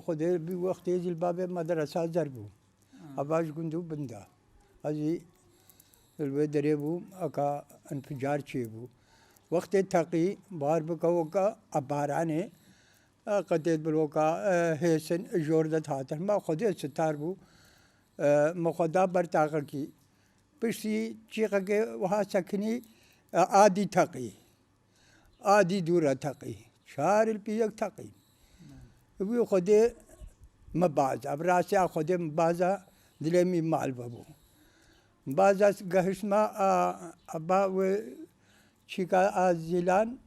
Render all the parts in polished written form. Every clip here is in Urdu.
خدي بوقت يجي الباب مدرسة زربو أباش قندو بندا هذي الودريبو أكا انفجار شيبو وقت تقي بار بكوكا أباراني قديت بالوكا هيسن جوردة هاتر ما خدي ستاربو مخدا برتاقكي بشي شيخكي وها سكني آدي تقي آدي دورة تقي شار البيك تقي وي خدي مبازا براسي خدي مبازا دلمي مال بابو مبازا قهشما أبا و شيكا زيلان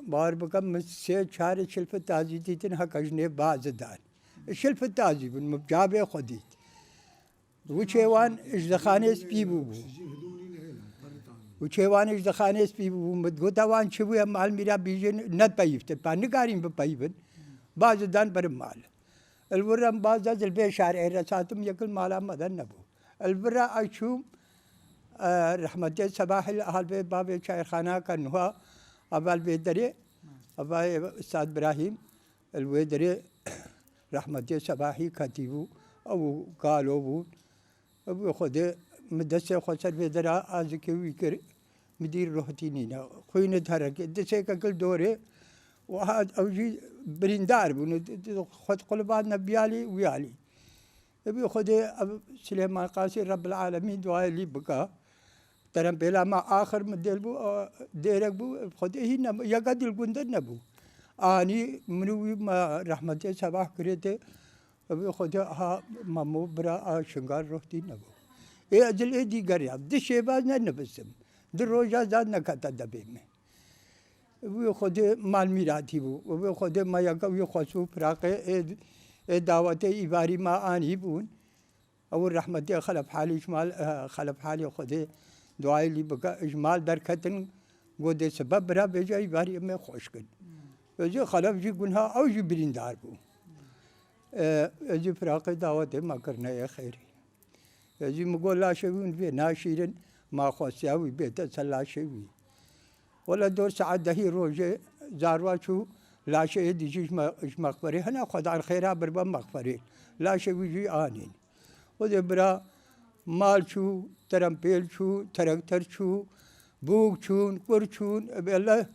بار بكم مسي شار شلف تازي تيتن هكجني بازدان الشلف تازي بن مبجابي خديت وشيوان اجدخانيس بيبو وشيوان اجدخانيس بيبو مدغوتاوان شبويا مال ميرا بيجن ند بايفت بانغارين ببايبن بازدان برمال الورم بازا زلبي شارع رساتم يكل مالا مدن نبو البرا أشوم رحمة صباح الأهل باب شايخانا كانوا أبا البيدري أبا أستاذ إبراهيم الويدري رحمة صباحي كاتبو أو قالوا بو أبو خده مدرسة خسر بيدرا أزكي ويكر مدير روحتينينا خوين تهرك دسة كل دوره وهذا أوجي بريندار بنو خد قلبات نبيالي ويالي أبي خده سليمان قاسي رب العالمين دعاء لي بقى ترى بلا ما آخر مدير بو ديرك بو خده هي نب يقعد الجندر نبو آني منوي ما رحمته صباح كريته أبي خده ها مامو برا شنغار روحتي نبو إيه أجل إيه دي قريب دي شيء بعد نبسم دي روجا زاد نكتا دبيمه وی خود مال میراتی بو وی خود ما یک وی خصو فراق دعوت ایباری ما آنی بون او رحمت خلف حالی شمال خلف حالی خود دعای لی بکا اجمال در کتن گود سبب برا بجا ایباری میں خوش کن وجه خلف جی گنها او جی بریندار بو جی فراق دعوت ما کرنا ہے خیری جی مگو لا شوی بی ناشیرن ما خواسیاوی بیتا سلا شوی ولا دور ساعات دهي روجة زاروا شو لا شيء يجيش مغفرة هنا خد على الخيرها بربا مغفرة لا شيء يجي آنين وده برا مال شو ترامبيل شو تراكتر شو بوك شون كورشون بالله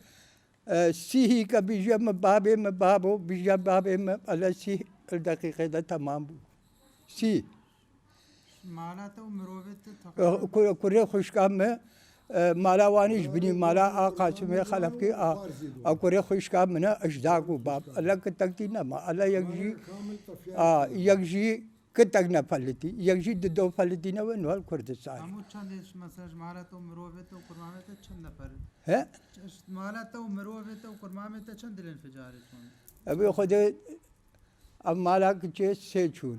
سيه كبيجا مبابو بيجا بابي الله سيه الدقيقة ده تمام سي مالته ومروبت كوري خوش كام مالا وانيش بني مالا قاسم خلف كي أكوري خوش كام منا أجداكو باب الله كتكتينا ما الله يجي يجي كتكنا فلتي يجي دو فلتينا وينو الكردستان. همون چند مثلا مالته ومروبت وكرمامته چند نفر؟ ها؟ مالته ومروبت وكرمامته چند الانفجارتون؟ أبي خده أب مالا كتير سيچون.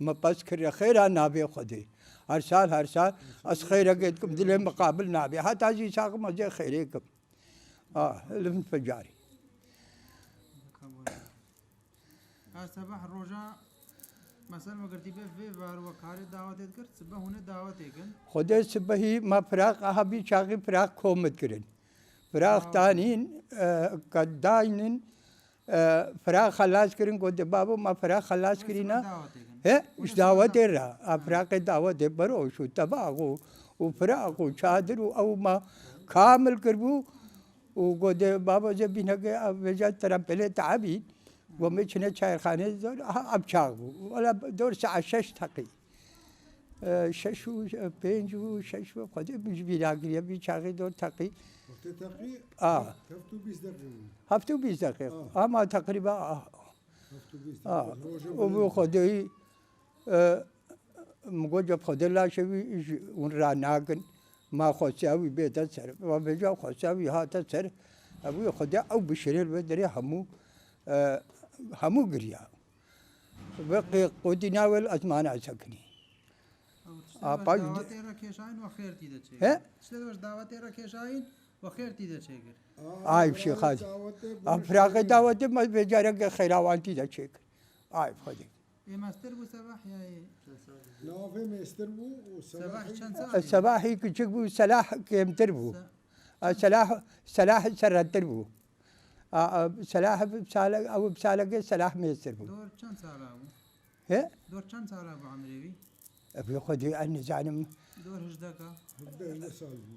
مباس كر خير نابي خدي هر سال أس خير أجدكم دلهم مقابل نابي حتى أجي ساق ما جاء خيركم الانفجاري صباح الرجاء مثلا ما قلتي في بار وكاري دعوة تذكر صبح هنا دعوة تيجن خدي صبحي ما فراق أحبي شاقي فراق كومت كرين فراق تانين كداينين فراق خلاص كرين قد بابو ما فراق خلاص كرينا إيش دعوة الرا أفراق دعوة برو شو تباعو وفراق وشادر أو ما كامل كربو وقد بابا جبينا كي أبجد ترى بله تعبين ومشنا شاي خانة دور أبشاغو ولا دور ساعة شش تقي شش و پنج و شش و خود مش بیراگیری بیچاره دور تقی تقی هفتو 20 دقیقه اما تقریبا وبو خدي مگوجب خود الله شوی اون را ناکن ما خواستیوی بیت سر و بجا خواستیوی هات سر ابوی خدا او بشریل بدری همو گریا بقي قودي ناول أزمان أسكني باش دعوت را کشاین و خیر تیده چه ها؟ چه باش دعوت را کشاین و خیر تیده چه گر آي شيخ هذا أفراق دعوت ما بجارك خيراوانتي دا شيك آي خدي ای مستر بو صباح یا نافع مستر بو صباح وصباح چند سال الصباحي كشك بو سلاح كيم تربو سلاح سرد تربو سلاح بسالك أو بسالك سلاح ميسر بو دور چند سال ابو ها دور چند سال ابو عمروی أبي خدي أني زعلم دور 18 کا 11 سال بو